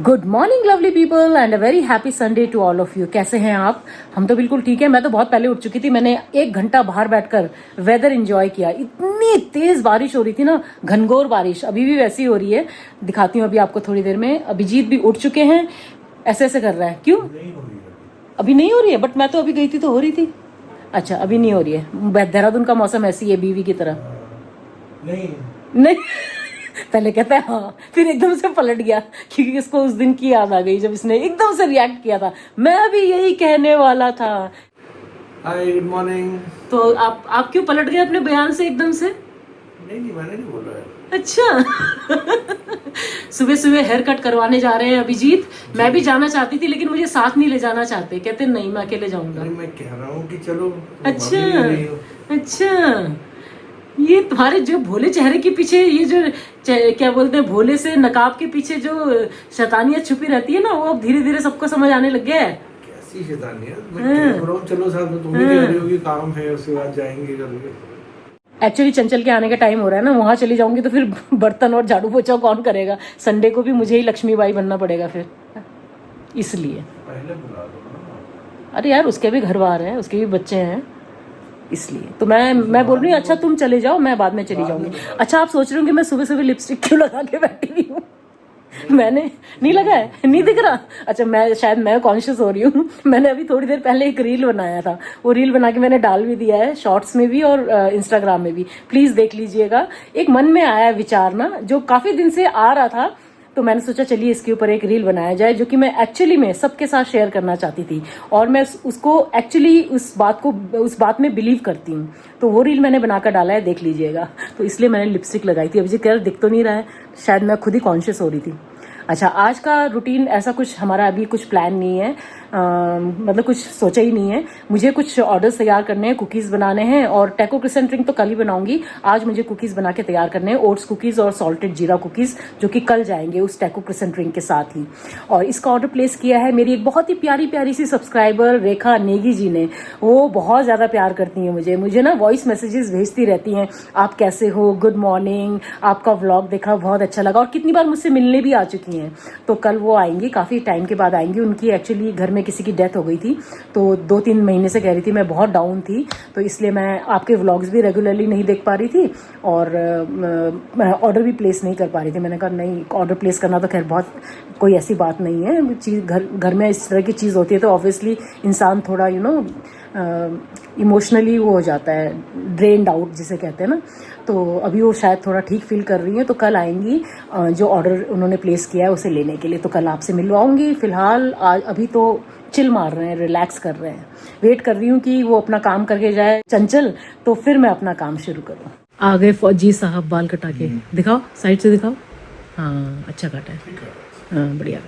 Good morning lovely people and a very happy Sunday to all of you. कैसे हैं आप? हम तो बिल्कुल ठीक है। मैं तो बहुत पहले उठ चुकी थी। मैंने 1 घंटा बाहर बैठकर वेदर एंजॉय किया। इतनी तेज बारिश हो रही थी ना, घनघोर बारिश। अभी भी वैसी हो रही है। दिखाती हूँ अभी आपको थोड़ी देर में। अभिजीत भी उठ चुके हैं। ऐसे ऐसे कर रहा है, क्यों? अभी नहीं हो रही है, बट मैं तो अभी गई थी तो हो रही थी। अच्छा, अभी नहीं हो रही है। देहरादून का मौसम ऐसी है, बीवी की तरह। नहीं पहले कहता है हाँ, फिर एकदम से पलट गया क्योंकि इसको उस दिन की याद आ गई जब इसने एकदम से रिएक्ट किया था। मैं भी यही कहने वाला था। हाय, गुड मॉर्निंग। तो आप क्यों पलट गए अपने बयान से एकदम से? नहीं, मैंने नहीं बोला है। अच्छा सुबह सुबह हेयर कट करवाने जा रहे हैं अभिजीत। मैं भी जाना चाहती थी लेकिन मुझे साथ नहीं ले जाना चाहते। कहते नहीं, मैं अकेले जाऊंगा। मैं कह रहा हूँ कि चलो। अच्छा अच्छा, ये तुम्हारे जो भोले चेहरे के पीछे, ये जो क्या बोलते हैं, भोले से नकाब के पीछे जो शैतानियत छुपी रहती है ना, वो अब धीरे धीरे सबको समझ आने लग गया है। कैसी शैतानियत? मैं कह रहा हूँ चलो साथ में। तुम भी कह रही हो कि काम है, उसके बाद जाएंगे करके। एक्चुअली चंचल के आने का टाइम हो रहा है ना, वहां चली जाऊंगी तो फिर बर्तन और झाड़ू पोछा कौन करेगा? संडे को भी मुझे ही लक्ष्मीबाई बनना पड़ेगा फिर, इसलिए। पहले बुला दो ना। अरे यार, उसके भी घर बार है, उसके भी बच्चे हैं, इसलिए तो मैं बोल रही हूँ अच्छा तुम चले जाओ, मैं बाद में चली जाऊंगी। अच्छा, आप सोच रहे हो कि मैं सुबह सुबह लिपस्टिक क्यों लगा के बैठी हुई हूँ? मैंने नहीं लगा है, नहीं दिख रहा। अच्छा, मैं कॉन्शियस हो रही हूँ। मैंने अभी थोड़ी देर पहले एक रील बनाया था, वो रील बना के मैंने डाल भी दिया है, शॉर्ट्स में भी और इंस्टाग्राम में भी। प्लीज देख लीजिएगा। एक मन में आया विचार ना, जो काफी दिन से आ रहा था, तो मैंने सोचा चलिए इसके ऊपर एक रील बनाया जाए, जो कि मैं एक्चुअली में सबके साथ शेयर करना चाहती थी। और मैं उसको एक्चुअली उस बात में बिलीव करती हूँ। तो वो रील मैंने बनाकर डाला है, देख लीजिएगा। तो इसलिए मैंने लिपस्टिक लगाई थी। अभी जी कह दिख तो नहीं रहा है, शायद मैं खुद ही कॉन्शियस हो रही थी। अच्छा, आज का रूटीन ऐसा कुछ हमारा अभी कुछ प्लान नहीं है, मतलब कुछ सोचा ही नहीं है। मुझे कुछ ऑर्डर्स तैयार करने हैं, कुकीज़ बनाने हैं, और टैको क्रिसेंट रिंग तो कल ही बनाऊंगी। आज मुझे कुकीज़ बना के तैयार करने हैं, ओट्स कुकीज़ और सॉल्टेड जीरा कुकीज़, जो कि कल जाएंगे उस टैको क्रिसेंट रिंग के साथ ही। और इसका ऑर्डर प्लेस किया है मेरी एक बहुत ही प्यारी प्यारी सी सब्सक्राइबर रेखा नेगी जी ने। वो बहुत ज़्यादा प्यार करती हैं मुझे ना वॉइस मैसेजेस भेजती रहती हैं, आप कैसे हो, गुड मॉर्निंग, आपका व्लॉग देखा बहुत अच्छा लगा, और कितनी बार मुझसे मिलने भी आ चुकी हैं। तो कल वो आएंगी, काफ़ी टाइम के बाद आएंगी। उनकी एक्चुअली घर में किसी की डेथ हो गई थी, तो 2-3 महीने से कह रही थी मैं बहुत डाउन थी, तो इसलिए मैं आपके व्लॉग्स भी रेगुलरली नहीं देख पा रही थी, और मैं ऑर्डर भी प्लेस नहीं कर पा रही थी। मैंने कहा नहीं, ऑर्डर प्लेस करना तो खैर बहुत कोई ऐसी बात नहीं है। चीज़ घर में इस तरह की चीज़ होती है तो ऑब्वियसली इंसान थोड़ा इमोशनली वो हो जाता है, ड्रेन्ड आउट जिसे कहते हैं ना। तो अभी वो शायद थोड़ा ठीक फील कर रही हैं, तो कल आएंगी जो ऑर्डर उन्होंने प्लेस किया है उसे लेने के लिए। तो कल आपसे मिलवाऊंगी। फिलहाल आज अभी तो चिल मार रहे हैं, रिलैक्स कर रहे हैं। वेट कर रही हूँ कि वो अपना काम करके जाए चंचल, तो फिर मैं अपना काम शुरू करूँ। आ गए फौजी साहब बाल कटा के। दिखाओ, साइड से दिखाओ। हाँ, अच्छा काटा है। हाँ, बढ़िया।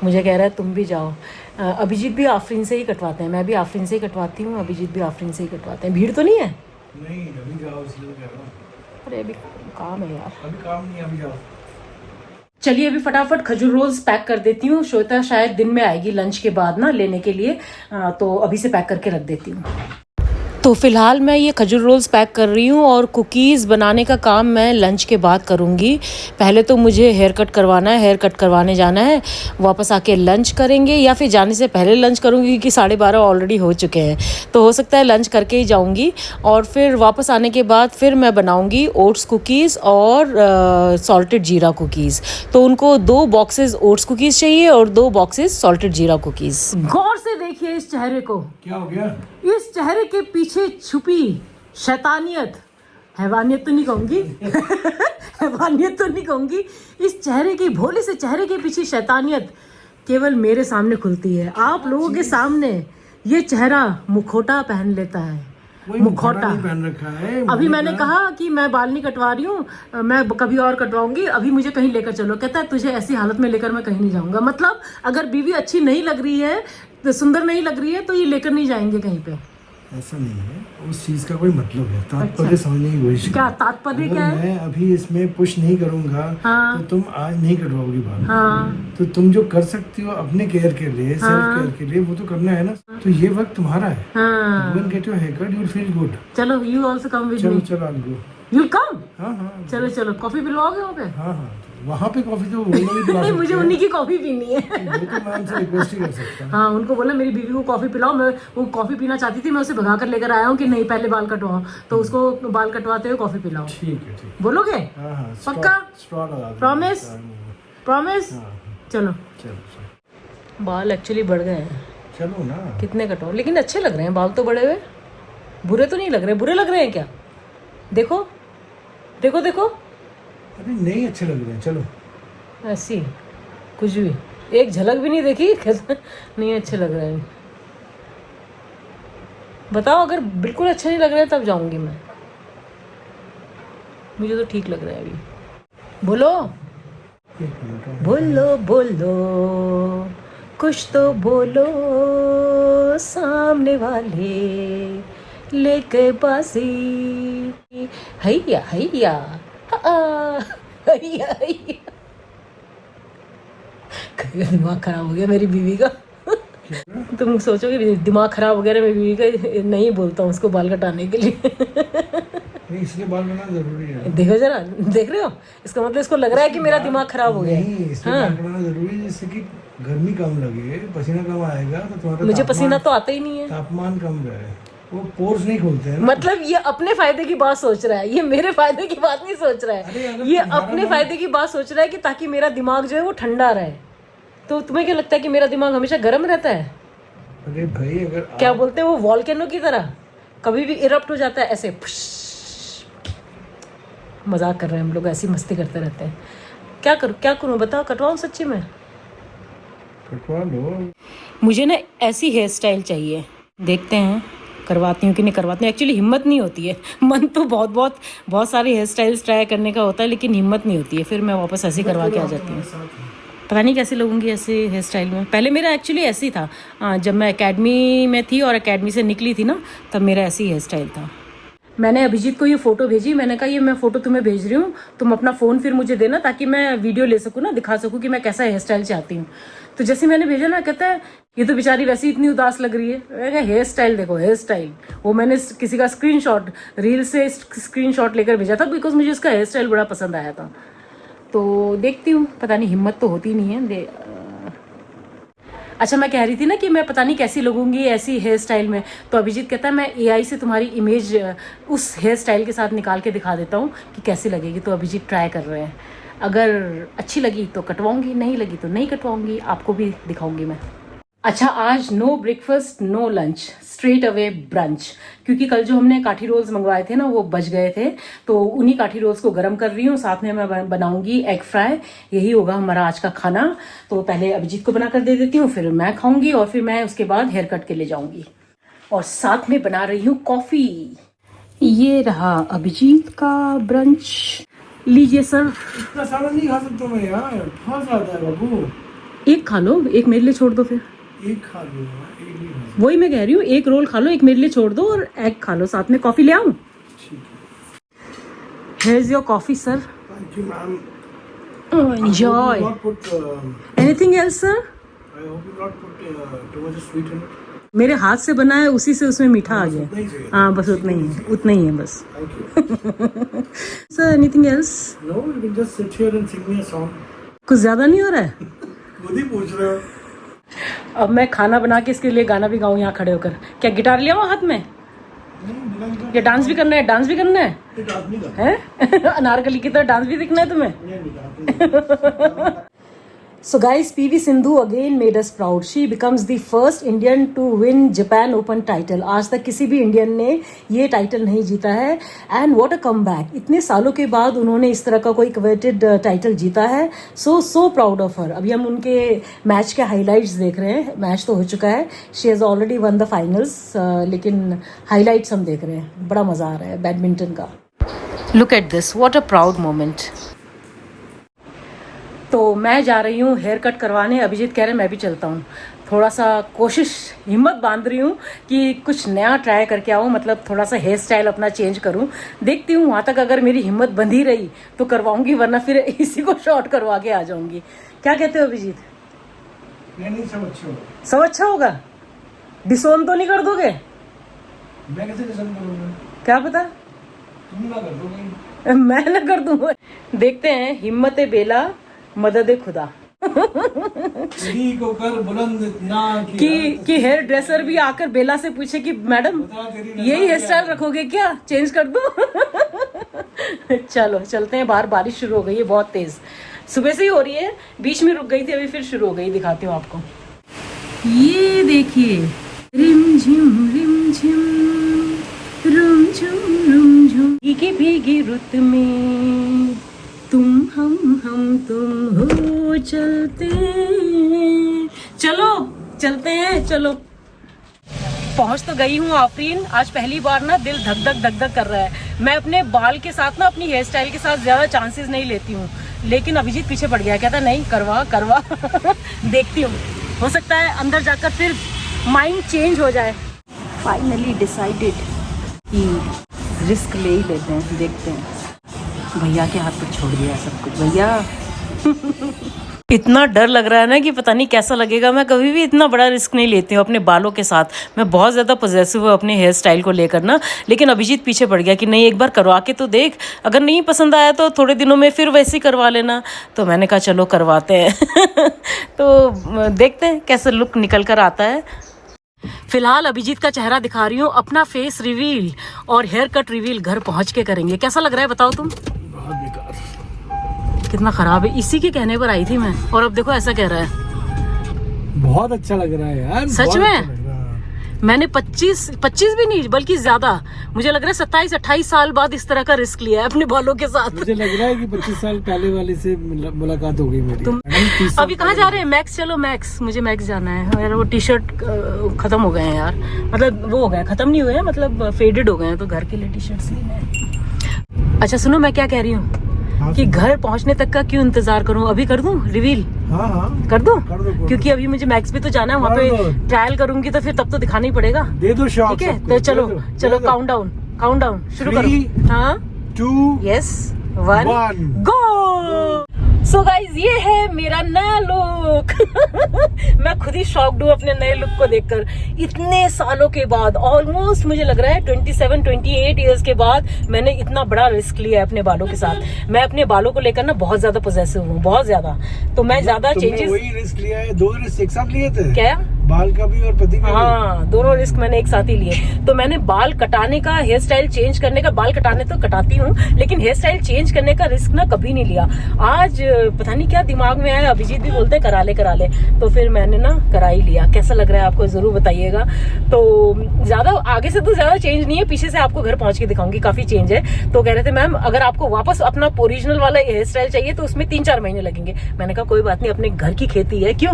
मुझे कह रहा है तुम भी जाओ। अभिजीत भी आफरीन से ही कटवाते हैं, मैं भी आफरीन से ही कटवाती हूँ, अभिजीत भी आफरीन से ही कटवाते हैं। भीड़ तो नहीं है? नहीं, अभी जाओ, इसलिए कह रहा हूँ। अरे अभी काम है यार। अभी काम नहीं, अभी जाओ। चलिए अभी फटाफट खजूर रोल्स पैक कर देती हूँ। श्वेता शायद दिन में आएगी लंच के बाद ना लेने के लिए, तो अभी से पैक करके रख देती हूँ। तो फिलहाल मैं ये खजूर रोल्स पैक कर रही हूँ, और कुकीज़ बनाने का काम मैं लंच के बाद करूँगी। पहले तो मुझे हेयर कट करवाना है, हेयर कट करवाने जाना है, वापस आके लंच करेंगे, या फिर जाने से पहले लंच करूँगी क्योंकि 12:30 ऑलरेडी हो चुके हैं। तो हो सकता है लंच करके ही जाऊँगी, और फिर वापस आने के बाद फिर मैं बनाऊँगी ओट्स कुकीज़ और सॉल्टेड जीरा कुकीज़। तो उनको 2 बॉक्सेस ओट्स कुकीज़ चाहिए और 2 बॉक्सेस सॉल्टेड जीरा कुकीज़। गौर से देखिए इस चेहरे को। क्या हो गया? इस चेहरे के पीछे छुपी शैतानियत, हैवानियत तो नहीं कहूंगी हैवानियत तो नहीं कहूंगी, इस चेहरे की, भोले से चेहरे के पीछे शैतानियत केवल मेरे सामने खुलती है। आप लोगों के सामने ये चेहरा मुखौटा पहन लेता है। मुखौटा पहन रखा है। अभी मैंने कहा कि मैं बाल नहीं कटवा रही हूँ, मैं कभी और कटवाऊंगी, अभी मुझे कहीं लेकर चलो। कहता है तुझे ऐसी हालत में लेकर मैं कहीं नहीं जाऊंगा। मतलब अगर बीवी अच्छी नहीं लग रही है, तो सुंदर नहीं लग रही है, तो ये लेकर नहीं जाएंगे कहीं पे। ऐसा नहीं है, उस चीज का कोई मतलब है। तात्पर्य समझने की कोशिश। क्या तात्पर्य क्या है? मैं अभी इसमें पुश नहीं करूंगा। हाँ। तो तुम आज नहीं कटवाओगी बाल। हाँ। तो तुम जो कर सकती हो अपने केयर के लिए, सेल्फ केयर के लिए, वो तो करना है ना। तो ये वक्त तुम्हारा है। हाँ। You will get your haircut, you will feel good। चलो, you also come with me। चलो I'll go। You'll come? हाँ। चलो कॉफी पिलवाओगे वहाँ पे? हाँ। वहाँ पे कॉफी तो उन्हें भी पिला सकते मुझे उन्हीं की कॉफी पीनी है। हैं। वो तो मैं उनसे रिक्वेस्ट ही कर सकता हूँ। हाँ, उनको बोला मेरी बीवी को कॉफी पिलाओ। मैं वो कॉफी पीना चाहती थी, मैं उसे भगा कर लेकर आया हूँ कि नहीं पहले बाल कटवाओ, तो उसको बाल कटवाते हुए कॉफी पिलाओ। ठीक है, ठीक बोलोगे? है। हाँ, पक्का? स्ट्रॉ लगा देंगे। प्रॉमिस? प्रॉमिस? हाँ, चलो। चलो बाल एक्चुअली बढ़ गए हैं, चलो ना। कितने कटवाओ, लेकिन अच्छे लग रहे हैं बाल तो बड़े हुए। बुरे तो नहीं लग रहे? बुरे लग रहे हैं क्या? देखो देखो देखो, अरे नहीं अच्छे लग रहे हैं, चलो। ऐसी कुछ भी एक झलक भी नहीं देखी। नहीं अच्छे लग रहे हैं। बताओ, अगर बिल्कुल अच्छे नहीं लग रहे हैं तब जाऊंगी मैं। मुझे तो ठीक लग रहा है अभी। बोलो एक मिनट और। बोलो बोलो, कुछ तो बोलो, सामने वाले लेके बाजी। हैया हैया, हैया हैया। दिमाग खराब हो गया मेरी बीवी का। तुम सोचोगे दिमाग खराब हो गया ना मेरी बीवी का, नहीं बोलता हूँ उसको बाल कटाने के लिए। नहीं, इसलिए बाल बनाना जरूरी है। देखो जरा, देख रहे हो, इसका मतलब इसको लग रहा है कि मेरा दिमाग खराब हो गया। नहीं, इसलिए बाल बनाना जरूरी है जिससे कि गर्मी कम लगे, पसीना कम आएगा तो तुम्हारा मुझे पसीना तो आता ही नहीं है। तापमान कम रहे। वो पोर्स नहीं खोलते हैं ना। मतलब ये अपने फायदे की बात सोच रहा है, ये मेरे फायदे की बात नहीं सोच रहा अरे है। अगर ये तुम्हारा अपने फायदे की बात सोच रहा है कि ताकि मेरा दिमाग जो है वो ठंडा रहे। तो तुम्हें क्या लगता है कि मेरा दिमाग हमेशा गर्म रहता है? अरे भाई, अगर क्या बोलते हैं वो, वॉल्केनो की तरह कभी भी इरप्ट हो जाता है ऐसे। मजाक कर रहे हैं हम लोग, ऐसी मस्ती करते रहते हैं। क्या करूं बताओ, कटवाऊं सच्ची में? कटवा लो। मुझे ना ऐसी हेयर स्टाइल चाहिए, देखते हैं करवाती हूँ कि नहीं करवाती हूँ। एक्चुअली हिम्मत नहीं होती है, मन तो बहुत सारी हेयर स्टाइल्स ट्राई करने का होता है, लेकिन हिम्मत नहीं होती है। फिर मैं वापस ऐसे ही करवा के आ जाती हूँ। पता नहीं कैसे लगूंगी ऐसे हेयर स्टाइल में। पहले मेरा एक्चुअली ऐसे ही था, जब मैं एकेडमी में थी और एकेडमी से निकली थी ना, तब मेरा ऐसे ही हेयर स्टाइल था। मैंने अभिजीत को ये फ़ोटो भेजी, मैंने कहा ये मैं फ़ोटो तुम्हें भेज रही हूँ, तुम अपना फ़ोन फिर मुझे देना ताकि मैं वीडियो ले सकूँ ना, दिखा सकूँ कि मैं कैसा हेयर स्टाइल चाहती हूँ। तो जैसे मैंने भेजा ना, कहता है ये तो बेचारी वैसे ही इतनी उदास लग रही है। मैं कहा हेयर स्टाइल देखो, हेयर स्टाइल। वो मैंने किसी का स्क्रीनशॉट, रील से स्क्रीनशॉट लेकर भेजा था, बिकॉज मुझे उसका हेयर स्टाइल बड़ा पसंद आया था। तो देखती हूँ, पता नहीं, हिम्मत तो होती नहीं है। अच्छा, मैं कह रही थी ना कि मैं पता नहीं कैसी लगूंगी ऐसी हेयर स्टाइल में। तो अभिजीत कहता है मैं एआई से तुम्हारी इमेज उस हेयर स्टाइल के साथ निकाल के दिखा देता हूँ कि कैसी लगेगी। तो अभिजीत ट्राई कर रहे हैं, अगर अच्छी लगी तो कटवाऊंगी, नहीं लगी तो नहीं कटवाऊंगी, आपको भी दिखाऊंगी मैं। अच्छा, आज no breakfast no lunch, straight away brunch, क्योंकि कल जो हमने काठी रोल्स मंगवाए थे ना वो बच गए थे, तो उन्हीं काठी रोल्स को गर्म कर रही हूँ। साथ में मैं बनाऊंगी एग फ्राई, यही होगा हमारा आज का खाना। तो पहले अभिजीत को बनाकर दे देती हूँ, फिर मैं खाऊंगी और फिर मैं उसके बाद हेयर कट के ले जाऊंगी। और साथ में बना रही हूँ कॉफी। ये रहा अभिजीत का ब्रंच, लीजिए सर। इतना सारा नहीं खा सकता मैं यार, बहुत ज्यादा है बाबू। एक खा लो, एक मेरे लिए छोड़ दो। फिर एक खा लूंगा, एक नहीं खा सकता। वही मैं कह रही हूँ, एक रोल खा लो, एक मेरे लिए छोड़ दो और एग खा लो। साथ में कॉफी ले आऊं? ठीक है। Here's your coffee, sir. Thank you, ma'am. Oh, I hope enjoy. you not put, Anything else, sir? I hope you not put too much sweet in it. मेरे हाथ से बना है, उसी से उसमें मीठा आ बस गया। उतना ही चाहिए। हाँ, बस उतना ही है, उतना ही है बस। Thank you. Sir, anything else? No, you can just sit here and sing me a song. कुछ ज्यादा नहीं हो रहा है? खुद ही पूछ रहे हो। अब मैं खाना बना के इसके लिए गाना भी गाऊं यहाँ खड़े होकर? क्या गिटार लिया हाथ में? नहीं, बिना गिटार। क्या डांस भी करना है? डांस भी करना है? एक आदमी का। हैं? अनारकली की तरह डांस भी दिखना है तुम्हें? नहीं, guitar. So guys, PV Sindhu again made us proud. She becomes the first Indian to win Japan Open title. आज तक किसी भी इंडियन ने ये टाइटल नहीं जीता है। And what a comeback! इतने सालों के बाद उन्होंने इस तरह का कोई coveted टाइटल जीता है। So proud of her. अभी हम उनके मैच के हाइलाइट्स देख रहे हैं। मैच तो हो चुका है, she has already won the finals, लेकिन हाइलाइट्स हम देख रहे हैं। बड़ा मजा आ रहा है बैडमिंटन का। Look at this, what a proud moment. तो मैं जा रही हूँ हेयर कट करवाने। अभिजीत कह रहे मैं भी चलता हूँ। थोड़ा सा कोशिश, हिम्मत बांध रही हूँ कि कुछ नया ट्राई करके आऊँ, मतलब थोड़ा सा हेयर स्टाइल अपना चेंज करूँ। देखती हूँ वहाँ तक अगर मेरी हिम्मत बंधी रही तो करवाऊंगी, वरना फिर इसी को शॉर्ट करवा के आ जाऊँगी। क्या कहते हो अभिजीत? नहीं, सब अच्छा होगा। सब अच्छा होगा? डिसोन तो नहीं कर दोगे? मैं कैसे डिसाइड करूँगा? क्या पता, तुम ना कर दोगे। मैं ना कर दूँ। देखते हैं हिम्मत बेला मदद खुदा को कर बुलंद इतना कि हेयर ड्रेसर भी आकर बेला से पूछे कि मैडम यही हेयर स्टाइल रखोगे क्या, चेंज कर दूं? चलो चलते हैं बाहर। बारिश शुरू हो गई है बहुत तेज, सुबह से ही हो रही है, बीच में रुक गई थी, अभी फिर शुरू हो गई। दिखाती हूँ आपको, ये देखिए रिम झिम रुम झुम भीगी भीगी रुत में तुम हम तुम हो चलते, चलते हैं चलो। पहुंच तो गई हूँ आफरीन। आज पहली बार ना दिल धक धक कर रहा है। मैं अपने बाल के साथ ना अपनी हेयर स्टाइल के साथ ज्यादा चांसेस नहीं लेती हूँ, लेकिन अभिजीत पीछे पड़ गया, कहता नहीं करवा देखती हूँ, हो सकता है अंदर जाकर फिर माइंड चेंज हो जाए। फाइनली डिसाइडेड कि रिस्क ले ही लेते हैं, देखते हैं। भैया के हाथ पर छोड़ दिया सब कुछ। भैया इतना डर लग रहा है ना कि पता नहीं कैसा लगेगा। मैं कभी भी इतना बड़ा रिस्क नहीं लेती हूँ अपने बालों के साथ। मैं बहुत ज़्यादा पॉजेसिव हूँ अपने हेयर स्टाइल को लेकर ना, लेकिन अभिजीत पीछे पड़ गया कि नहीं एक बार करवा के तो देख, अगर नहीं पसंद आया तो थोड़े दिनों में फिर वैसे ही करवा लेना। तो मैंने कहा चलो करवाते हैं तो देखते हैं कैसे लुक निकल कर आता है। फिलहाल अभिजीत का चेहरा दिखा रही हूँ, अपना फेस रिवील और हेयर कट रिवील घर पहुँच के करेंगे। कैसा लग रहा है बताओ तुम? बहुत बेकार, कितना खराब है। इसी के कहने पर आई थी मैं, और अब देखो ऐसा कह रहा है। बहुत अच्छा लग रहा है यार, सच में। मैंने 25 भी नहीं बल्कि ज्यादा, मुझे लग रहा है 27-28 साल बाद इस तरह का रिस्क लिया है अपने बालों के साथ। मुझे लग रहा है कि 25 साल पहले वाले से मुलाकात हो गई मेरी। तुम अभी कहाँ जा रहे हैं? मैक्स चलो, मैक्स मुझे मैक्स जाना है यार। वो टी शर्ट खत्म हो गए हैं यार, मतलब वो हो गए, खत्म नहीं हुए हैं, मतलब फेडेड हो गए हैं, तो घर के लिए टी शर्ट्स लेने हैं। अच्छा सुनो, मैं क्या कह रही हूँ कि घर पहुंचने तक का क्यों इंतजार करूं, अभी कर दूं रिवील? हाँ कर दूं? क्योंकि अभी मुझे मैक्स भी तो जाना है, वहाँ पे ट्रायल करूंगी तो फिर तब तो दिखाना ही पड़ेगा। दे दो शॉट। ठीक है तो चलो काउंट डाउन शुरू करो। हाँ 2 यस 1 गो। सो गाइज ये है मेरा नया लुक मैं खुद ही शॉक्ड हूँ अपने नए लुक को देखकर। इतने सालों के बाद, ऑलमोस्ट मुझे लग रहा है 27-28 इयर्स के बाद मैंने इतना बड़ा रिस्क लिया है अपने बालों के साथ। मैं अपने बालों को लेकर ना बहुत ज्यादा पॉसेसिव हूँ, बहुत ज्यादा। तो मैं ज्यादा चेंजेस, वही रिस्क लिया है, 2 रिस्क एक साथ लिए थे क्या? बाल का भी और पति का। हाँ दोनों रिस्क मैंने एक साथ ही लिए। तो मैंने बाल कटाने का, हेयर स्टाइल चेंज करने का, बाल कटाने तो कटाती हूँ लेकिन हेयर स्टाइल चेंज करने का रिस्क ना कभी नहीं लिया। आज पता नहीं क्या दिमाग में आया, अभिजीत भी बोलते करा ले, तो फिर मैंने ना करा ही लिया। कैसा लग रहा है आपको जरूर बताइएगा। तो ज्यादा आगे से तो ज्यादा चेंज नहीं है, पीछे से आपको घर पहुंच के दिखाऊंगी, काफी चेंज है। तो कह रहे थे मैम अगर आपको वापस अपना ओरिजिनल वाला हेयर स्टाइल चाहिए तो उसमें 3-4 महीने लगेंगे। मैंने कहा कोई बात नहीं, अपने घर की खेती है, क्यों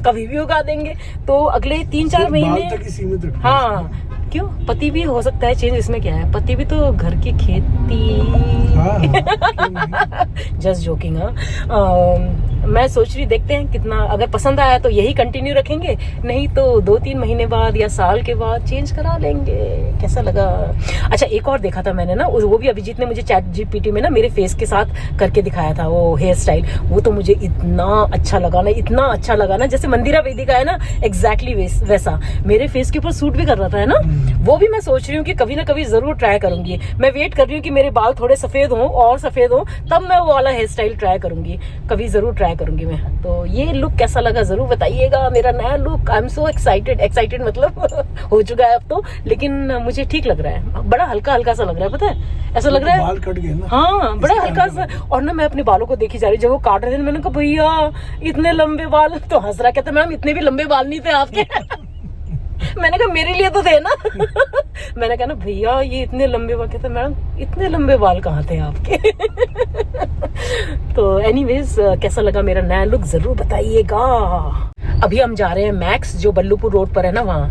कभी भी उगा देंगे। तो अगले 3-4 महीने तक ही सीमित रखो। हाँ क्यों, पति भी हो सकता है चेंज, इसमें क्या है, पति भी तो घर की खेती। Just joking. मैं सोच रही, देखते हैं कितना, अगर पसंद आया तो यही कंटिन्यू रखेंगे, नहीं तो 2-3 महीने बाद या साल के बाद चेंज करा लेंगे। कैसा लगा? अच्छा एक और देखा था मैंने ना, वो भी अभिजीत ने मुझे चैट जीपीटी में ना मेरे फेस के साथ करके दिखाया था वो हेयर स्टाइल। वो तो मुझे इतना अच्छा लगा ना, जैसे मंदिरा बेदी का है ना, एग्जैक्टली वैसा मेरे फेस के ऊपर सूट भी कर रहा था, है ना। वो भी मैं सोच रही हूँ कि कभी ना कभी जरूर ट्राई करूंगी। मैं वेट कर रही हूँ कि मेरे बाल थोड़े सफेद हों और सफेद हों, तब मैं वो वाला हेयर स्टाइल ट्राई करूंगी, कभी जरूर ट्राई करूंगी मैं। तो ये लुक कैसा लगा जरूर बताइएगा, मेरा नया look. I am so excited मतलब हो चुका है अब तो, लेकिन मुझे ठीक लग रहा है, बड़ा हल्का सा लग रहा है, पता है ऐसा लग रहा है बाल कट गए ना। हाँ बड़ा हल्का सा। और ना मैं अपने बालों को देखी जा रही, जब वो काट रहे थे मैंने कहा भैया इतने लंबे बाल, तो हंस रहा, कहता मैम इतने भी लंबे बाल नहीं थे आपके मैंने कहा मेरे लिए तो थे ना मैंने कहा ना भैया ये इतने लंबे बाल, कहते मैडम इतने लंबे बाल कहाँ थे आपके तो एनीवेज कैसा लगा मेरा नया लुक जरूर बताइएगा। अभी हम जा रहे हैं मैक्स, जो बल्लूपुर रोड पर है ना वहाँ।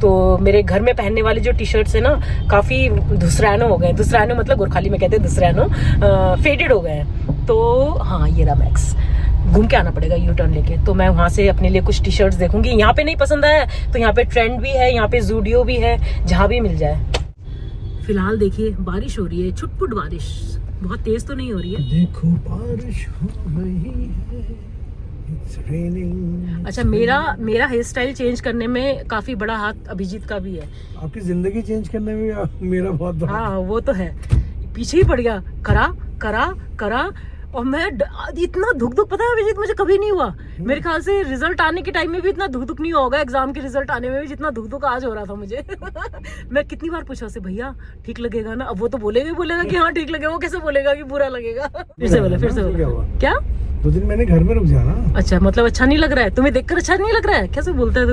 तो मेरे घर में पहनने वाले जो टी शर्ट्स है ना, काफी धुसरैनो हो गए, धुसरैनो मतलब गोरखाली में कहते हैं धुसरैनो, फेडेड हो गए हैं। तो हाँ ये रहा मैक्स, घूम के आना पड़ेगा यू टर्न लेके। तो मैं वहां से अपने लिए कुछ टी शर्ट्स देखूंगी। यहाँ पे नहीं पसंद आया तो यहाँ पे ट्रेंड भी है, यहाँ पे जूडियो भी है, जहाँ भी मिल जाए। फिलहाल देखिए बारिश हो रही है, छुटपुट बारिश, बहुत तेज तो नहीं हो रही है। देखो बारिश हो रही है, it's raining। अच्छा मेरा हेयर स्टाइल चेंज करने में काफी बड़ा हाथ अभिजीत का भी है। आपकी जिंदगी चेंज करने में मेरा बहुत बड़ा। हाँ वो तो है, पीछे ही पड़ गया, करा करा और मैं इतना धुक पता है अभिजीत मुझे कभी नहीं हुआ। मेरे ख्याल से रिजल्ट आने के टाइम में भी इतना धुक नहीं होगा, एग्जाम के रिजल्ट आने में भी जितना धुक आज हो रहा था मुझे। मैं कितनी बार पूछा उसे, भैया ठीक लगेगा ना? अब वो तो बोलेगा कि हाँ ठीक लगेगा, वो कैसे बोलेगा कि बुरा लगेगा? फिर से बोले क्या 2 दिन मैंने घर में रुक जाना। अच्छा मतलब अच्छा नहीं लग रहा है तुम्हें देखकर? अच्छा नहीं लग रहा है? कैसे बोलता है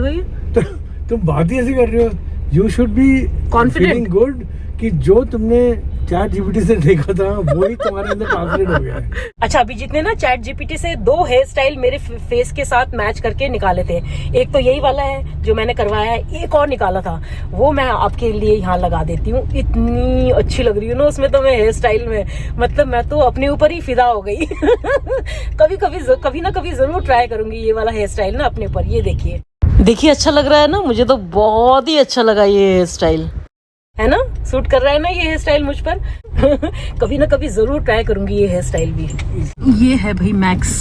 तो तुम बात ही ऐसी कर रहे हो। You should be confident good कि जो तुमने चैट जीपीटी से देखा था वही तुम्हारे अंदर ट्रांसलेट हो गया है। अच्छा, अभिजीत ने ना चैट जीपीटी से 2 हेयर स्टाइल मेरे फेस के साथ मैच करके निकाले थे। एक तो यही वाला है जो मैंने करवाया है, एक और निकाला था वो मैं आपके लिए यहाँ लगा देती हूँ। इतनी अच्छी लग रही हूँ ना उसमें तो मैं हेयर स्टाइल में, मतलब मैं तो अपने ऊपर ही फिदा हो गई। कभी ना कभी जरूर ट्राई करूंगी ये वाला हेयर स्टाइल ना अपने ऊपर। ये देखिए अच्छा लग रहा है ना? मुझे तो बहुत ही अच्छा लगा ये हेयर स्टाइल, है ना? सूट कर रहा है ना ये हेयर स्टाइल मुझ पर? कभी ना कभी जरूर ट्राई करूंगी ये हेयर स्टाइल भी। ये है भाई मैक्स।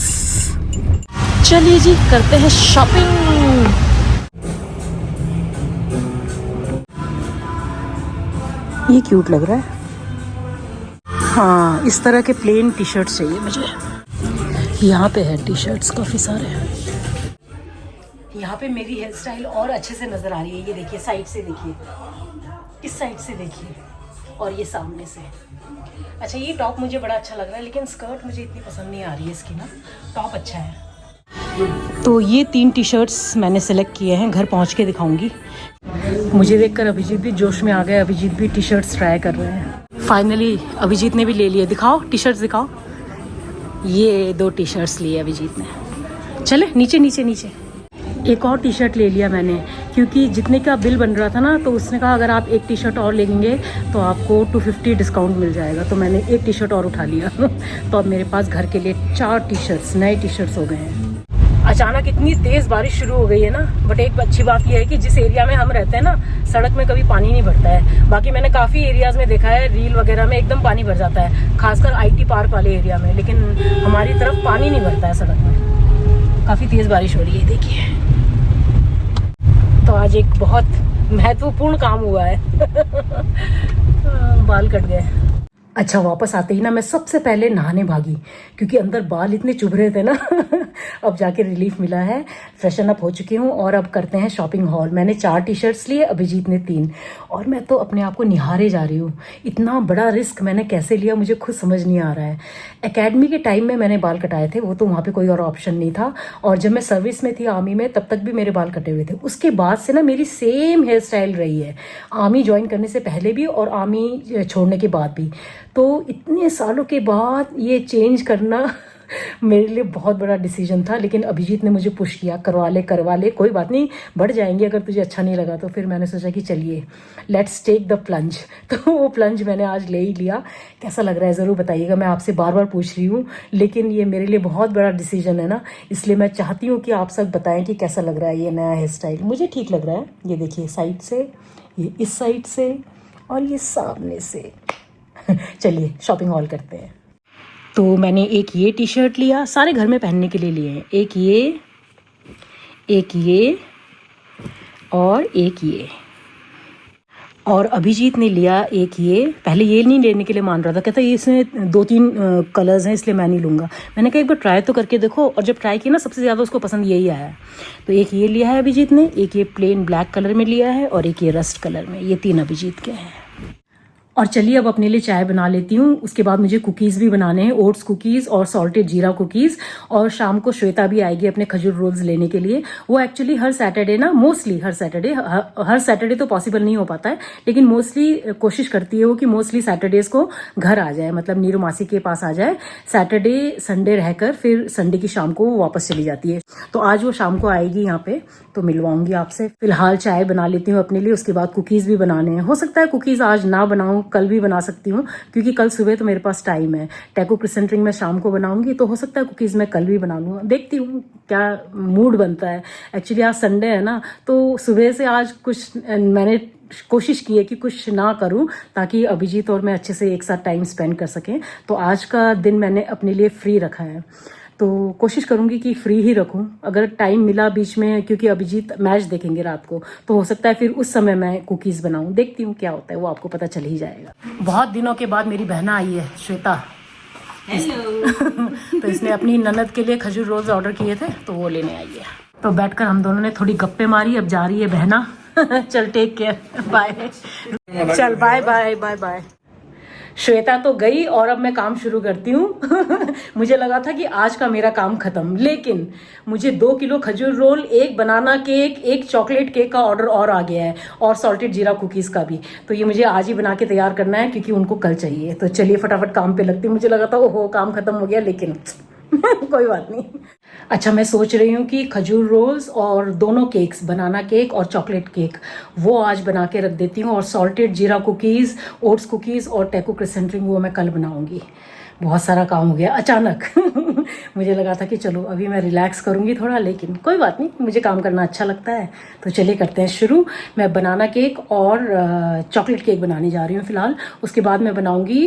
चलिए जी करते हैं शॉपिंग। ये क्यूट लग रहा है। हाँ, इस तरह के प्लेन टी शर्ट चाहिए मुझे। यहाँ पे है टी शर्ट्स काफी सारे। यहाँ पे मेरी हेयर स्टाइल और अच्छे से नजर आ रही है। ये देखिए साइड से देखिए, इस साइड से देखिए और ये सामने से। अच्छा, ये टॉप मुझे बड़ा अच्छा लग रहा है लेकिन स्कर्ट मुझे इतनी पसंद नहीं आ रही है इसकी ना। टॉप अच्छा है। तो ये 3 टी शर्ट्स मैंने सेलेक्ट किए हैं, घर पहुंच के दिखाऊंगी। मुझे देखकर अभिजीत भी जोश में आ गए। अभिजीत भी टी शर्ट्स ट्राई कर रहे हैं। फाइनली अभिजीत ने भी ले लिए। दिखाओ टी शर्ट्स दिखाओ। ये 2 टी शर्ट्स लिए अभिजीत ने। चले नीचे। एक और टी शर्ट ले लिया मैंने क्योंकि जितने का बिल बन रहा था ना, तो उसने कहा अगर आप 1 टी शर्ट और लेंगे तो आपको 250 डिस्काउंट मिल जाएगा। तो मैंने 1 टी शर्ट और उठा लिया। तो अब मेरे पास घर के लिए 4 टी शर्ट्स, नए टी शर्ट्स हो गए हैं। अचानक इतनी तेज़ बारिश शुरू हो गई है ना, बट एक अच्छी बात यह है कि जिस एरिया में हम रहते हैं ना, सड़क में कभी पानी नहीं भरता है। बाकी मैंने काफ़ी एरियाज़ में देखा है रील वगैरह में एकदम पानी भर जाता है, खासकर IT पार्क वाले एरिया में, लेकिन हमारी तरफ पानी नहीं भरता है सड़क में। काफ़ी तेज़ बारिश हो रही है देखिए। तो आज एक बहुत महत्वपूर्ण काम हुआ है। बाल कट गए। अच्छा, वापस आते ही ना मैं सबसे पहले नहाने भागी क्योंकि अंदर बाल इतने चुभ रहे थे ना। अब जाके रिलीफ मिला है। फ्रेशन अप हो चुकी हूँ और अब करते हैं शॉपिंग हॉल। मैंने 4 टी शर्ट्स लिए, अभिजीत ने 3, और मैं तो अपने आप को निहारे जा रही हूँ। इतना बड़ा रिस्क मैंने कैसे लिया मुझे खुद समझ नहीं आ रहा है। एकेडमी के टाइम में मैंने बाल कटाए थे, वो तो वहाँ पे कोई और ऑप्शन नहीं था, और जब मैं सर्विस में थी आर्मी में तब तक भी मेरे बाल कटे हुए थे। उसके बाद से ना मेरी सेम हेयर स्टाइल रही है, आर्मी ज्वाइन करने से पहले भी और आर्मी छोड़ने के बाद भी। तो इतने सालों के बाद ये चेंज करना मेरे लिए बहुत बड़ा डिसीजन था, लेकिन अभिजीत ने मुझे पुश किया, करवा ले, कोई बात नहीं, बढ़ जाएंगे अगर तुझे अच्छा नहीं लगा तो। फिर मैंने सोचा कि चलिए लेट्स टेक द प्लंज। तो वो प्लंज मैंने आज ले ही लिया। कैसा लग रहा है ज़रूर बताइएगा। मैं आपसे बार बार पूछ रही हूँ, लेकिन ये मेरे लिए बहुत बड़ा डिसीजन है ना, इसलिए मैं चाहती हूँ कि आप सब बताएं कि कैसा लग रहा है ये नया हेयर स्टाइल। मुझे ठीक लग रहा है। ये देखिए साइड से, ये इस साइड से और ये सामने से। चलिए शॉपिंग हॉल करते हैं। तो मैंने एक ये टी शर्ट लिया, सारे घर में पहनने के लिए लिए हैं। एक ये और एक ये। और अभिजीत ने लिया एक ये। पहले ये नहीं लेने के लिए मान रहा था, कहता ये इसमें 2-3 कलर्स हैं इसलिए मैं नहीं लूँगा। मैंने कहा एक बार ट्राई तो करके देखो, और जब ट्राई किया ना सबसे ज़्यादा उसको पसंद यही आया। तो एक ये लिया है अभिजीत ने, एक ये प्लेन ब्लैक कलर में लिया है और एक ये रस्ट कलर में। ये 3 अभिजीत के हैं। और चलिए अब अपने लिए चाय बना लेती हूँ। उसके बाद मुझे कुकीज़ भी बनाने हैं, ओट्स कुकीज़ और सॉल्टेड जीरा कुकीज़। और शाम को श्वेता भी आएगी अपने खजूर रोल्स लेने के लिए। वो एक्चुअली हर सैटरडे ना, मोस्टली हर सैटरडे तो पॉसिबल नहीं हो पाता है, लेकिन मोस्टली कोशिश करती है वो कि मोस्टली सैटरडेज़ को घर आ जाए, मतलब नीरू मासी के पास आ जाए। सैटरडे संडे रहकर फिर संडे की शाम को वो वापस चली जाती है। तो आज वो शाम को आएगी यहाँ पे, तो मिलवाऊंगी आपसे। फिलहाल चाय बना लेती हूँ अपने लिए, उसके बाद कुकीज़ भी बनाने हैं। हो सकता है कुकीज़ आज ना बनाऊँ, कल भी बना सकती हूँ, क्योंकि कल सुबह तो मेरे पास टाइम है। टैको क्रिसेंट रिंग में शाम को बनाऊंगी, तो हो सकता है कुकीज़ मैं कल भी बना लूँ। देखती हूँ क्या मूड बनता है। एक्चुअली आज संडे है ना, तो सुबह से आज कुछ मैंने कोशिश की है कि कुछ ना करूं, ताकि अभिजीत और मैं अच्छे से एक साथ टाइम स्पेंड कर सकें। तो आज का दिन मैंने अपने लिए फ्री रखा है, तो कोशिश करूंगी कि फ्री ही रखूं। अगर टाइम मिला बीच में, क्योंकि अभिजीत मैच देखेंगे रात को, तो हो सकता है फिर उस समय मैं कुकीज़ बनाऊं। देखती हूँ क्या होता है, वो आपको पता चल ही जाएगा। बहुत दिनों के बाद मेरी बहना आई है श्वेता। तो इसने अपनी ननद के लिए खजूर रोल्स ऑर्डर किए थे तो वो लेने आई है। तो बैठकर हम दोनों ने थोड़ी गप्पे मारी। अब जा रही है बहना। चल टेक केयर, बाय। चल bye bye bye bye. Shweta तो गई और अब मैं काम शुरू करती हूँ। मुझे लगा था कि आज का मेरा काम खत्म, लेकिन मुझे 2 किलो खजूर रोल, 1 बनाना केक, 1 चॉकलेट केक का ऑर्डर और आ गया है, और सॉल्टेड जीरा कुकीज़ का भी। तो ये मुझे आज ही बना के तैयार करना है क्योंकि उनको कल चाहिए। तो चलिए फटाफट काम पे लगती हूँ। मुझे लगा था ओहो काम खत्म हो गया, लेकिन कोई बात नहीं। अच्छा, मैं सोच रही हूँ कि खजूर रोल्स और दोनों केक्स, बनाना केक और चॉकलेट केक, वो आज बना के रख देती हूँ, और सॉल्टेड जीरा कुकीज़, ओट्स कुकीज़ और टैको क्रिसेंट रिंग वो मैं कल बनाऊँगी। बहुत सारा काम हो गया अचानक। मुझे लगा था कि चलो अभी मैं रिलैक्स करूँगी थोड़ा, लेकिन कोई बात नहीं, मुझे काम करना अच्छा लगता है। तो चलिए करते हैं शुरू। मैं बनाना केक और चॉकलेट केक बनाने जा रही हूँ फ़िलहाल। उसके बाद मैं बनाऊँगी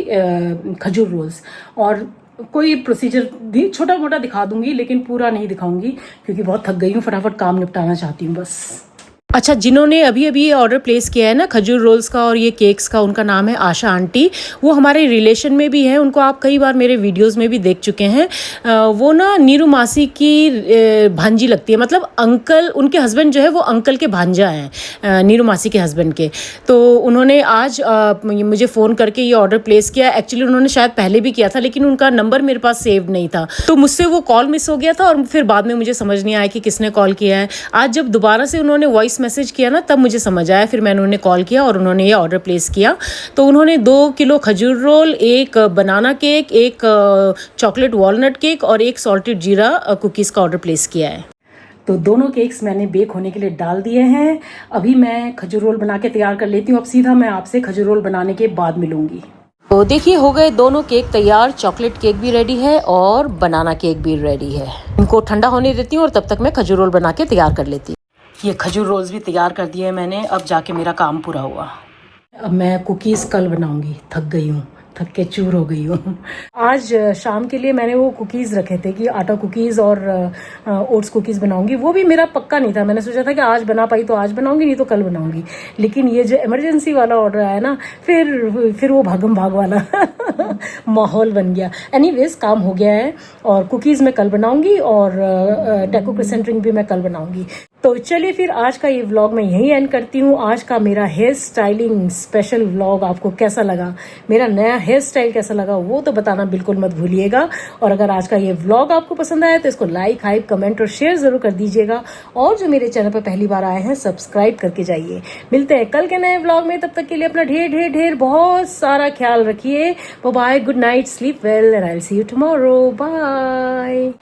खजूर रोल्स, और कोई प्रोसीजर भी छोटा मोटा दिखा दूंगी, लेकिन पूरा नहीं दिखाऊंगी क्योंकि बहुत थक गई हूँ। फटाफट काम निपटाना चाहती हूँ बस। अच्छा, जिन्होंने अभी अभी ये ऑर्डर प्लेस किया है ना खजूर रोल्स का और ये केक्स का, उनका नाम है आशा आंटी। वो हमारे रिलेशन में भी हैं, उनको आप कई बार मेरे वीडियोस में भी देख चुके हैं। वो ना नीरू मासी की भांजी लगती है, मतलब अंकल, उनके हस्बैंड जो है वो अंकल के भांजा हैं, नीरू मासी के हस्बैंड के। तो उन्होंने आज मुझे फ़ोन करके ये ऑर्डर प्लेस किया। एक्चुअली उन्होंने शायद पहले भी किया था, लेकिन उनका नंबर मेरे पास सेव नहीं था, तो मुझसे वो कॉल मिस हो गया था, और फिर बाद में मुझे समझ नहीं आया कि किसने कॉल किया है। आज जब दोबारा से उन्होंने वॉइस मैसेज किया ना, तब मुझे समझ आया। फिर मैंने उन्हें कॉल किया और उन्होंने ये ऑर्डर प्लेस किया। तो उन्होंने 2 किलो खजूर रोल, 1 बनाना केक, 1 चॉकलेट वॉलनट केक और 1 सॉल्टेड जीरा कुकीज़ का ऑर्डर प्लेस किया है। तो दोनों केक्स मैंने बेक होने के लिए डाल दिए हैं। अभी मैं खजूर रोल बना के तैयार कर लेती हूँ। अब सीधा मैं आपसे खजूर रोल बनाने के बाद मिलूंगी। तो देखिए, हो गए दोनों केक तैयार। चॉकलेट केक भी रेडी है और बनाना केक भी रेडी है। इनको ठंडा होने देती हूँ और तब तक मैं खजूर रोल बना के तैयार कर लेती हूँ। ये खजूर रोल्स भी तैयार कर दिए मैंने। अब जाके मेरा काम पूरा हुआ। अब मैं कुकीज़ कल बनाऊंगी। थक गई हूँ, थक के चूर हो गई हूँ। आज शाम के लिए मैंने वो कुकीज़ रखे थे कि आटा कुकीज़ और ओट्स कुकीज़ बनाऊंगी। वो भी मेरा पक्का नहीं था, मैंने सोचा था कि आज बना पाई तो आज बनाऊंगी, नहीं तो कल बनाऊंगी। लेकिन ये जो इमरजेंसी वाला ऑर्डर आया ना, फिर वो भागम भाग वाला माहौल बन गया। एनीवेज, काम हो गया है, और कुकीज़ मैं कल बनाऊंगी और टैको क्रिसेंट रिंग भी मैं कल बनाऊंगी। तो चलिए फिर आज का ये व्लॉग मैं यहीं एंड करती हूँ। आज का मेरा हेयर स्टाइलिंग स्पेशल व्लॉग आपको कैसा लगा, मेरा नया हेयर स्टाइल कैसा लगा, वो तो बताना बिल्कुल मत भूलिएगा। और अगर आज का ये व्लॉग आपको पसंद आया तो इसको लाइक, हाइप, कमेंट और शेयर जरूर कर दीजिएगा। और जो मेरे चैनल पर पहली बार आए हैं, सब्सक्राइब करके जाइए। मिलते हैं कल के नए व्लॉग में। तब तक के लिए अपना ढेर ढेर ढेर बहुत सारा ख्याल रखिए। Bye, good night, sleep well, and I will see you tomorrow. Bye.